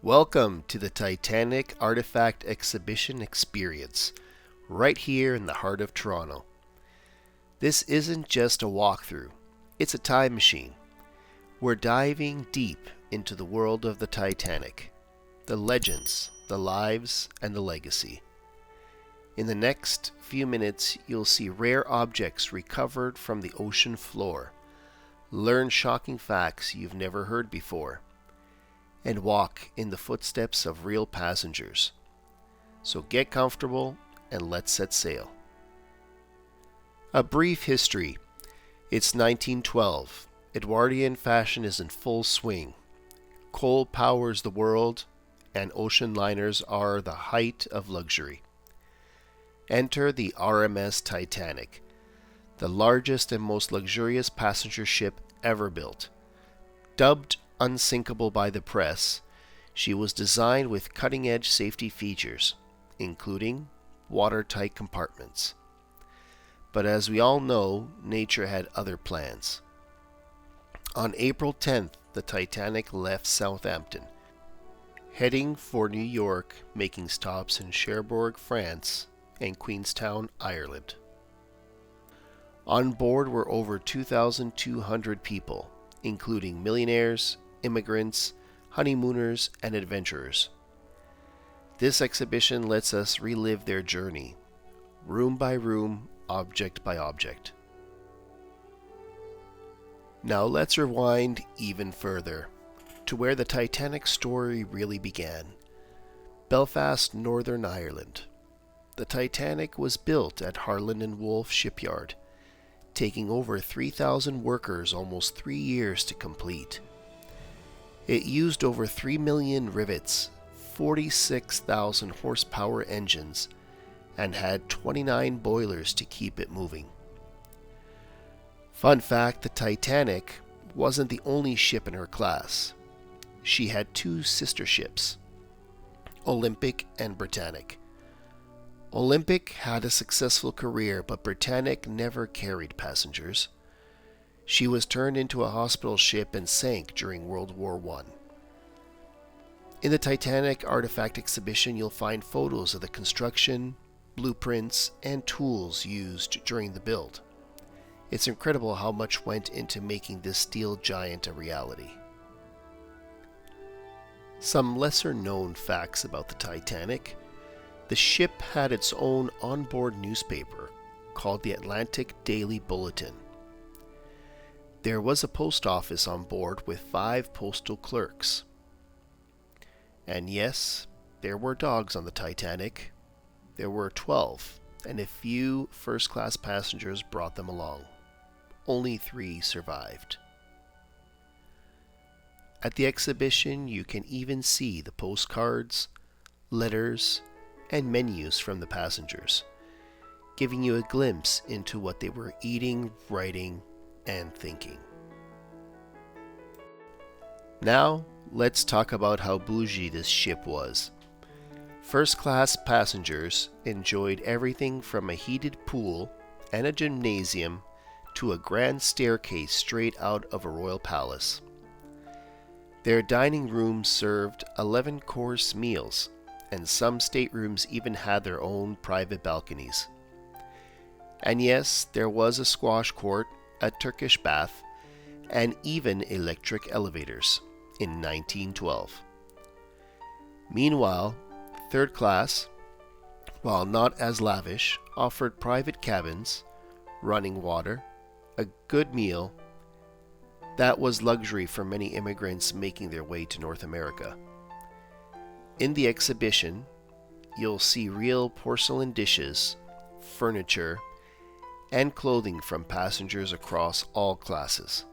Welcome to the Titanic Artifact Exhibition Experience, right here in the heart of Toronto. This isn't just a walkthrough, it's a time machine. We're diving deep into the world of the Titanic, the legends, the lives, and the legacy. In the next few minutes, you'll see rare objects recovered from the ocean floor, learn shocking facts you've never heard before, and walk in the footsteps of real passengers. So get comfortable and let's set sail. A brief history. It's 1912. Edwardian fashion is in full swing. Coal powers the world, and ocean liners are the height of luxury. Enter the RMS Titanic, the largest and most luxurious passenger ship ever built. Dubbed unsinkable by the press, she was designed with cutting-edge safety features, including watertight compartments. But as we all know, nature had other plans. On April 10th, the Titanic left Southampton, heading for New York, making stops in Cherbourg, France, and Queenstown, Ireland. On board were over 2,200 people, including millionaires, immigrants, honeymooners, and adventurers. This exhibition lets us relive their journey, room by room, object by object. Now let's rewind even further, to where the Titanic story really began. Belfast, Northern Ireland. The Titanic was built at Harland & Wolff shipyard, taking over 3,000 workers almost 3 years to complete. It used over 3 million rivets, 46,000 horsepower engines, and had 29 boilers to keep it moving. Fun fact, the Titanic wasn't the only ship in her class. She had two sister ships, Olympic and Britannic. Olympic had a successful career, but Britannic never carried passengers. She was turned into a hospital ship and sank during World War I. In the Titanic Artifact Exhibition, you'll find photos of the construction, blueprints, and tools used during the build. It's incredible how much went into making this steel giant a reality. Some lesser-known facts about the Titanic. The ship had its own onboard newspaper called the Atlantic Daily Bulletin. There was a post office on board with 5 postal clerks. And yes, there were dogs on the Titanic. There were 12, and a few first-class passengers brought them along. Only 3 survived. At the exhibition, you can even see the postcards, letters, and menus from the passengers, giving you a glimpse into what they were eating, writing, and thinking. Now, let's talk about how bougie this ship was. First-class passengers enjoyed everything from a heated pool and a gymnasium to a grand staircase straight out of a royal palace. Their dining rooms served 11-course meals, and some staterooms even had their own private balconies. And yes, there was a squash court, a Turkish bath, and even electric elevators in 1912. Meanwhile, third class, while not as lavish, offered private cabins, running water, a good meal. That was luxury for many immigrants making their way to North America. In the exhibition, you'll see real porcelain dishes, furniture, and clothing from passengers across all classes.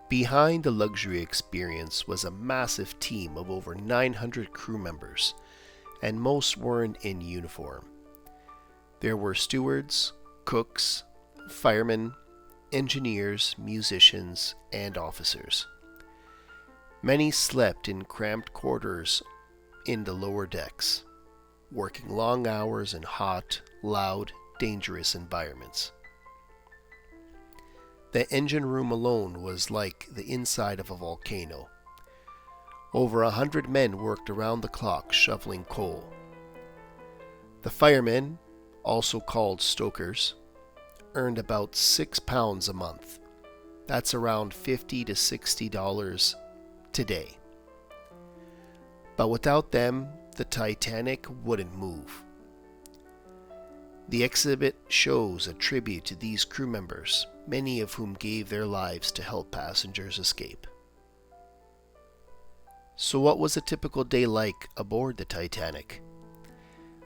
Behind the luxury experience was a massive team of over 900 crew members, and most weren't in uniform. There were stewards, cooks, firemen, engineers, musicians, and officers. Many slept in cramped quarters in the lower decks, working long hours in hot, loud, dangerous environments. The engine room alone was like the inside of a volcano. Over 100 men worked around the clock shoveling coal. The firemen, also called stokers, earned about £6 a month. That's around $50 to $60 today. But without them, the Titanic wouldn't move. The exhibit shows a tribute to these crew members, many of whom gave their lives to help passengers escape. So what was a typical day like aboard the Titanic?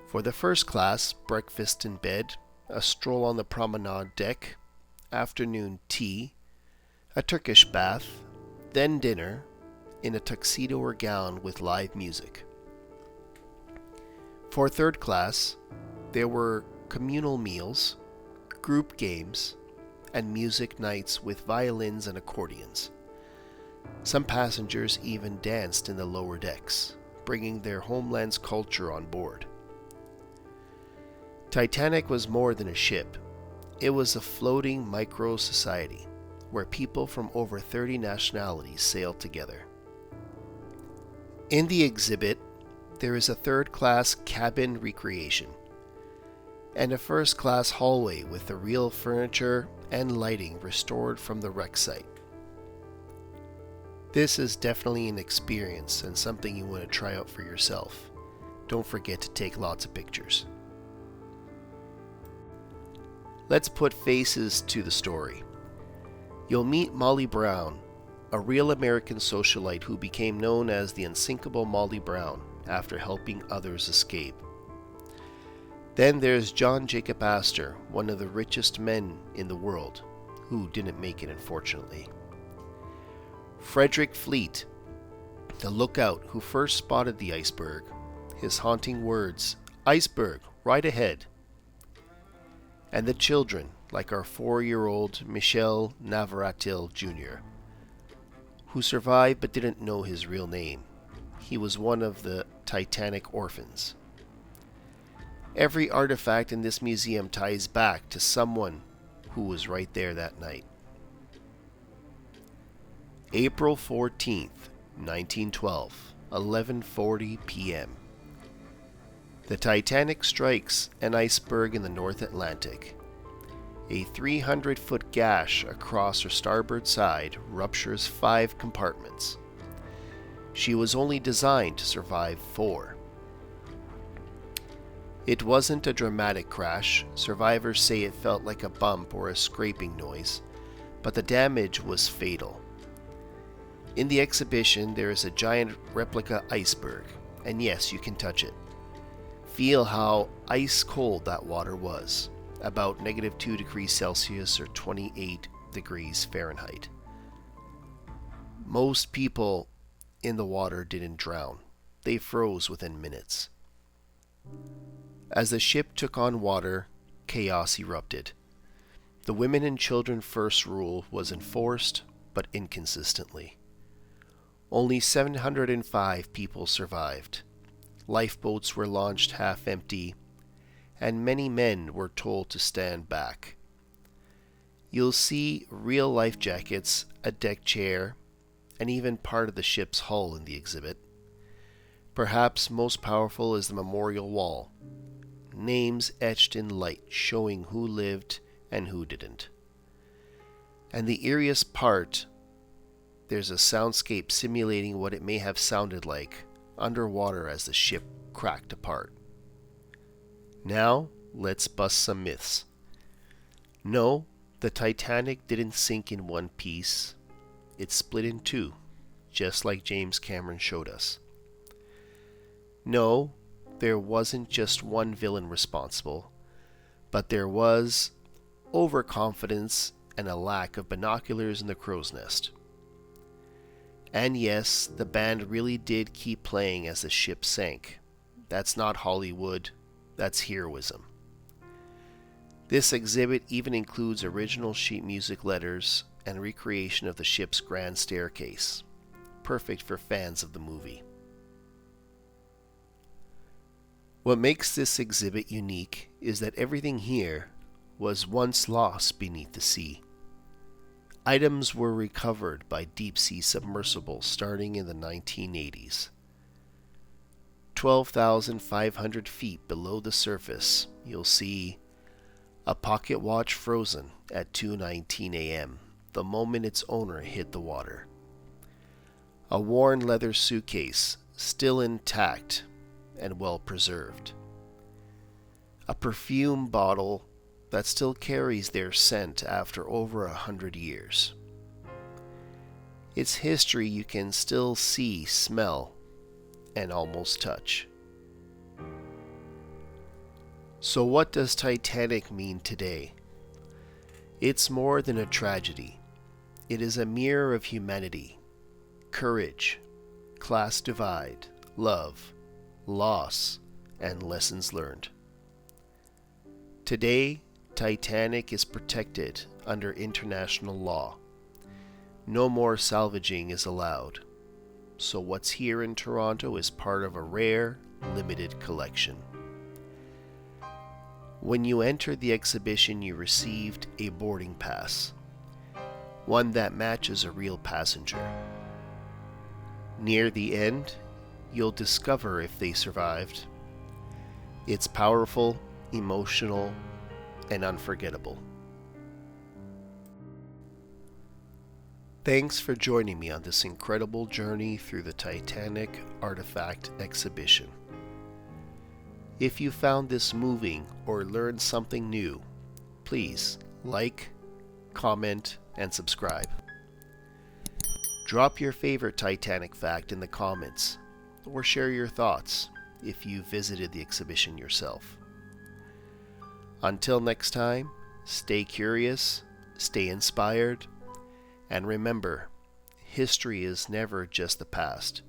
For the first class, breakfast in bed, a stroll on the promenade deck, afternoon tea, a Turkish bath, then dinner in a tuxedo or gown with live music. For third class, there were communal meals, group games, and music nights with violins and accordions. Some passengers even danced in the lower decks, bringing their homeland's culture on board. Titanic was more than a ship. It was a floating micro-society where people from over 30 nationalities sailed together. In the exhibit, there is a third-class cabin recreation and a first-class hallway with the real furniture and lighting restored from the wreck site. This is definitely an experience and something you want to try out for yourself. Don't forget to take lots of pictures. Let's put faces to the story. You'll meet Molly Brown, a real American socialite who became known as the unsinkable Molly Brown after helping others escape. Then there's John Jacob Astor, one of the richest men in the world, who didn't make it unfortunately. Frederick Fleet, the lookout who first spotted the iceberg, his haunting words, "Iceberg, right ahead." And the children, like our 4-year-old Michel Navratil Jr., who survived but didn't know his real name. He was one of the Titanic orphans. Every artifact in this museum ties back to someone who was right there that night. April 14th, 1912, 11:40 p.m. The Titanic strikes an iceberg in the North Atlantic. A 300-foot gash across her starboard side ruptures 5 compartments. She was only designed to survive 4. It wasn't a dramatic crash. Survivors say it felt like a bump or a scraping noise, but the damage was fatal. In the exhibition, there is a giant replica iceberg, and yes, you can touch it. Feel how ice cold that water was, about -2 degrees Celsius or 28 degrees Fahrenheit. Most people in the water didn't drown. They froze within minutes. As the ship took on water, chaos erupted. The women and children first rule was enforced, but inconsistently. Only 705 people survived. Lifeboats were launched half empty, and many men were told to stand back. You'll see real life jackets, a deck chair, and even part of the ship's hull in the exhibit. Perhaps most powerful is the memorial wall. Names etched in light showing who lived and who didn't. And the eeriest part, there's a soundscape simulating what it may have sounded like underwater as the ship cracked apart. Now, let's bust some myths. No, the Titanic didn't sink in one piece. It split in 2, just like James Cameron showed us. No, there wasn't just one villain responsible, but there was overconfidence and a lack of binoculars in the crow's nest. And yes, the band really did keep playing as the ship sank. That's not Hollywood, that's heroism. This exhibit even includes original sheet music letters and recreation of the ship's grand staircase. Perfect for fans of the movie. What makes this exhibit unique is that everything here was once lost beneath the sea. Items were recovered by deep-sea submersibles starting in the 1980s. 12,500 feet below the surface, you'll see a pocket watch frozen at 2:19 a.m., the moment its owner hit the water. A worn leather suitcase, still intact and well preserved. A perfume bottle that still carries their scent after over 100 years. Its history you can still see, smell, and almost touch. So what does Titanic mean today? It's more than a tragedy. It is a mirror of humanity, courage, class divide, love, loss, and lessons learned. Today, Titanic is protected under international law. No more salvaging is allowed. So what's here in Toronto is part of a rare, limited collection. When you entered the exhibition, you received a boarding pass, one that matches a real passenger. Near the end, you'll discover if they survived. It's powerful, emotional, and unforgettable. Thanks for joining me on this incredible journey through the Titanic Artifact Exhibition. If you found this moving or learned something new, please like, comment, and subscribe. Drop your favorite Titanic fact in the comments, or share your thoughts if you visited the exhibition yourself. Until next time, stay curious, stay inspired, and remember, history is never just the past.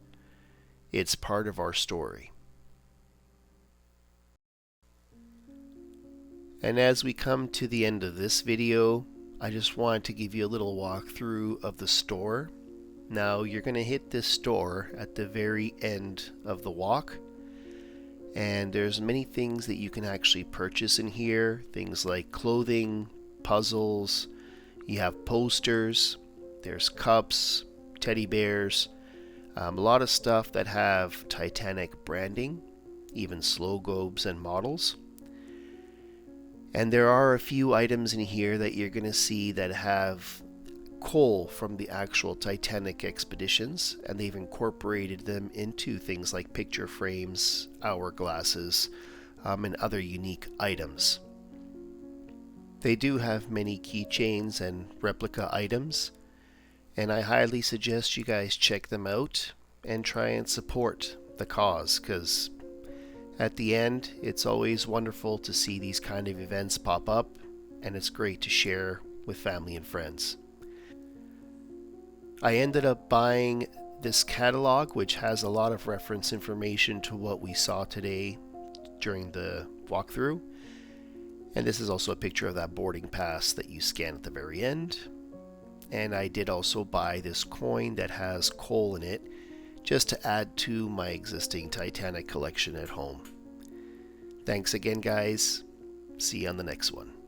It's part of our story. And as we come to the end of this video, I just wanted to give you a little walkthrough of the store. Now, you're going to hit this store at the very end of the walk, and there's many things that you can actually purchase in here. Things like clothing, puzzles, you have posters, there's cups, teddy bears, a lot of stuff that have Titanic branding, even slow globes and models. And there are a few items in here that you're going to see that have coal from the actual Titanic expeditions, and they've incorporated them into things like picture frames, hourglasses, and other unique items. They do have many keychains and replica items, and I highly suggest you guys check them out and try and support the cause, because at the end, it's always wonderful to see these kind of events pop up, and it's great to share with family and friends. I ended up buying this catalog, which has a lot of reference information to what we saw today during the walkthrough. And this is also a picture of that boarding pass that you scan at the very end. And I did also buy this coin that has coal in it, just to add to my existing Titanic collection at home. Thanks again, guys. See you on the next one.